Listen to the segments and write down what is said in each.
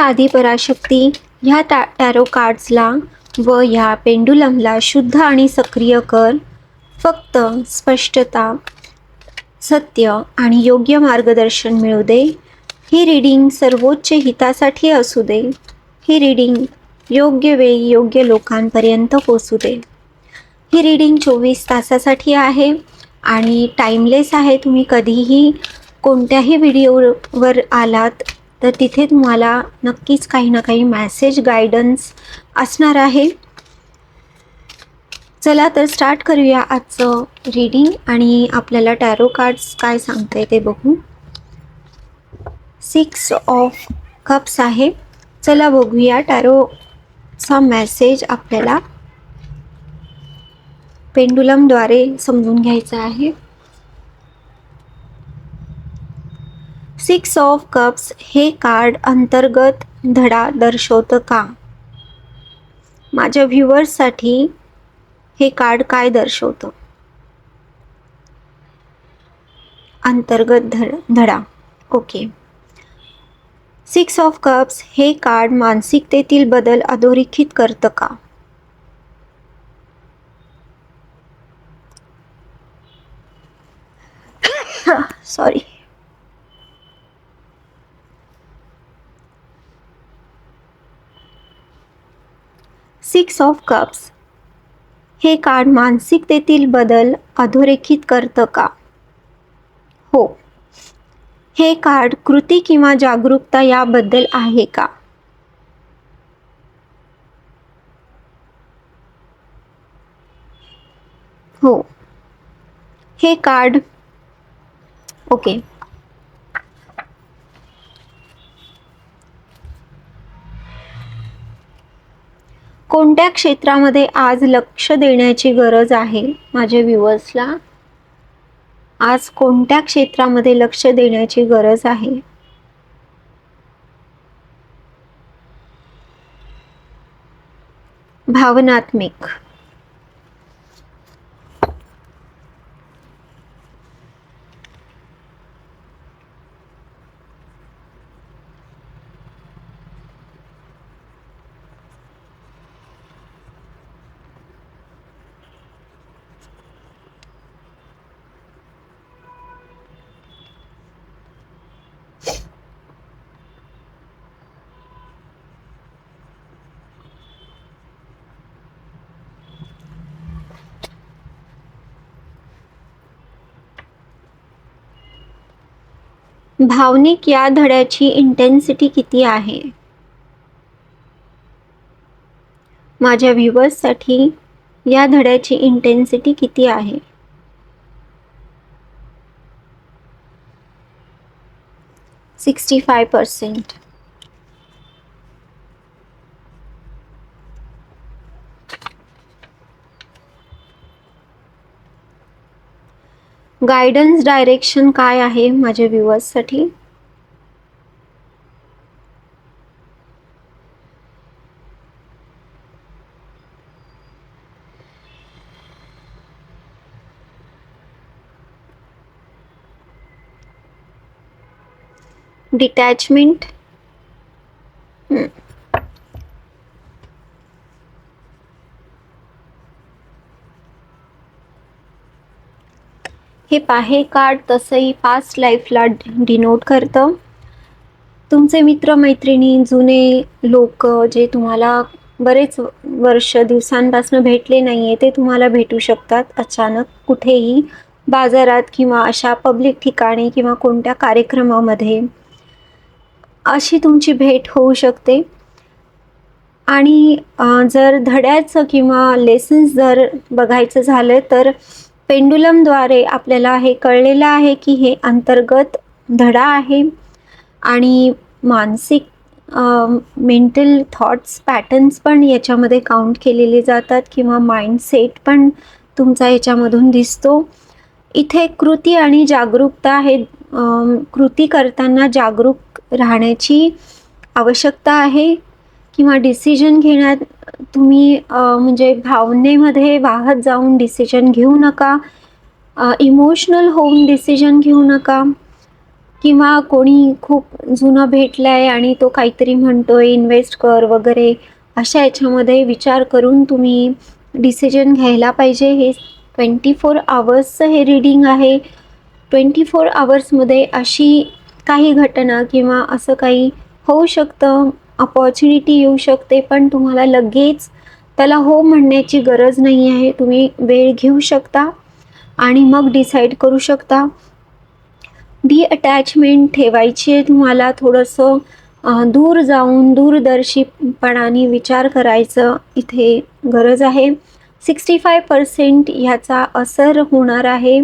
आदी पराशक्ती ह्या टॅरो कार्ड्सला व ह्या पेंडुलमला शुद्ध आणि सक्रिय कर. फक्त स्पष्टता, सत्य आणि योग्य मार्गदर्शन मिळू दे. ही रीडिंग सर्वोच्च हितासाठी असू दे. ही रीडिंग योग्य वेळी योग्य लोकांपर्यंत पोचू दे. ही रीडिंग 24 तासासाठी आहे आणि टाईमलेस आहे. तुम्ही कधीही कोणत्याही व्हिडिओवर आलात तर तिथे तुम्हाला नक्कीच काही ना काही मेसेज गायडन्स असणार आहे. चला तर स्टार्ट करूया आजचं रीडिंग आणि आपल्याला टॅरो कार्ड्स काय सांगते ते बघू. 6 ऑफ कप्स आहे. चला बघूया टॅरोचा मेसेज आपल्याला पेंडुलमद्वारे समजून घ्यायचा आहे. 6 ऑफ कप्स हे कार्ड अंतर्गत धडा दर्शवतं का? माझ्या व्ह्युअर्ससाठी हे कार्ड काय दर्शवतं? अंतर्गत धडा. ओके. 6 ऑफ कप्स हे कार्ड मानसिकतेतील बदल अधोरेखित करतं का? सॉरी. सिक्स ऑफ कप्स हे कार्ड मानसिकतेतील बदल अधोरेखित करतं का? हो. हे कार्ड कृती किंवा जागरूकता याबद्दल आहे का? हो. हे कार्ड ओके. कोणत्या क्षेत्रामध्ये आज लक्ष देण्याची गरज आहे? माझ्या व्ह्युअर्सला आज कोणत्या क्षेत्रामध्ये लक्ष देण्याची गरज आहे? भावनात्मक. भावनिक या धड्याची इंटेन्सिटी किती आहे? माझ्या व्ह्युअर्ससाठी या धड्याची इंटेन्सिटी किती आहे? %65. गायडन्स डायरेक्शन काय आहे माझ्या व्ह्युअर्ससाठी? डिटॅचमेंट. हे पाहे कार्ड तसंही पास्ट लाईफला डिनोट करतं. तुमचे मित्र मैत्रिणी, जुने लोक जे तुम्हाला बरेच वर्ष दिवसांपासून भेटले नाहीये ते तुम्हाला भेटू शकतात अचानक कुठेही, बाजारात किंवा अशा पब्लिक ठिकाणी किंवा कोणत्या कार्यक्रमामध्ये अशी तुमची भेट होऊ शकते. आणि जर धड्याचं किंवा लेसन्स जर बघायचं झालं तर पेंडुलमद्वारे आपल्याला हे कळलेलं आहे की हे अंतर्गत धडा आहे आणि मानसिक मेंटल थॉट्स पॅटर्न्स पण याच्यामध्ये काउंट केलेले जातात किंवा माइंडसेट पण तुमचा याच्यामधून दिसतो. इथे कृती आणि जागरूकता हे कृती करताना जागरूक राहण्याची आवश्यकता आहे किंवा डिसिजन घेण्यात तुम्ही म्हणजे भावनेमध्ये वाहत जाऊन डिसिजन घेऊ नका. इमोशनल होऊन डिसिजन घेऊ नका. किंवा कोणी खूप जुनं भेटलं आहे आणि तो काहीतरी म्हणतोय इन्व्हेस्ट कर वगैरे, अशा याच्यामध्ये विचार करून तुम्ही डिसिजन घ्यायला पाहिजे. हे 24 आवर्सचं हे रीडिंग आहे. 24 आवर्समध्ये अशी काही घटना किंवा असं काही होऊ शकतं, अपॉर्च्युनिटी येऊ शकते, पण तुम्हाला लगेच त्याला हो म्हणण्याची गरज नाही आहे. तुम्ही वेळ घेऊ शकता आणि मग डिसाईड करू शकता. अटॅचमेंट ठेवायची आहे तुम्हाला. थोडंसं दूर जाऊन दूरदर्शीपणाने विचार करायचं इथे गरज आहे. 65% ह्याचा असर होणार आहे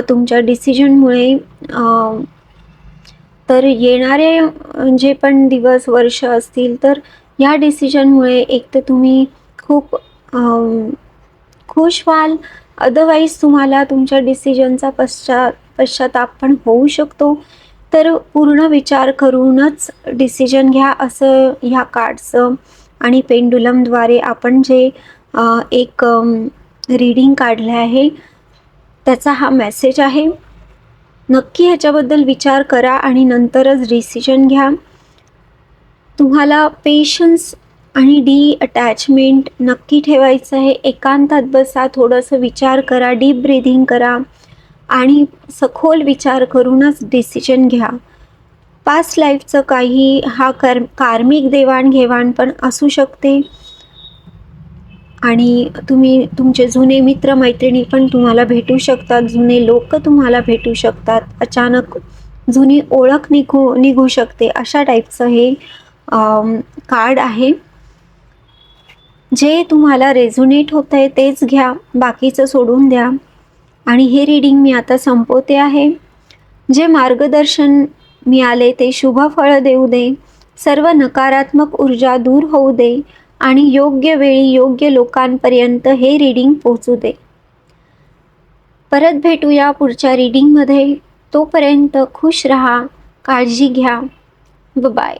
तुमच्या डिसिजनमुळे. तर येणारे जे पण दिवस, वर्ष असतील, तर या डिसिजनमुळे एक तर तुम्ही खूप खुश व्हाल, अदरवाईज तुम्हाला तुमच्या डिसिजनचा पश्चाताप पण होऊ शकतो. तर पूर्ण विचार करूनच डिसिजन घ्या, असं ह्या कार्ड्सचं आणि पेंडुलमद्वारे आपण जे एक रीडिंग काढलं आहे त्याचा हा मेसेज आहे. नक्की ह्याच्याबद्दल विचार करा आणि नंतरच डिसिजन घ्या. तुम्हाला पेशन्स आणि अटॅचमेंट नक्की ठेवायचं आहे. एकांतात बसा, थोडंसं विचार करा, डीप ब्रीदिंग करा आणि सखोल विचार करूनच डिसिजन घ्या. पास्ट लाईफचं काही हा कार्मिक देवाणघेवाण पण असू शकते आणि तुम्ही तुमचे जुने मित्र-मैत्रिणी पण तुम्हाला भेटू शकतात, जुने लोक तुम्हाला भेटू शकतात, अचानक जुनी ओळख निघू शकते. अशा टाईपचं हे कार्ड आहे. जे तुम्हाला रेझोनेट होतंय तेच घ्या, बाकीचं सोडून द्या. आणि हे रीडिंग मी आता संपवते आहे. जे मार्गदर्शन मिळाले ते शुभ फळ देऊ दे, सर्व नकारात्मक ऊर्जा दूर होऊ दे आणि योग्य वेळी योग्य लोकांपर्यंत हे रीडिंग पोहोचू दे. परत भेटूया पुढच्या रीडिंगमध्ये. तोपर्यंत खुश रहा, काळजी घ्या. बाय.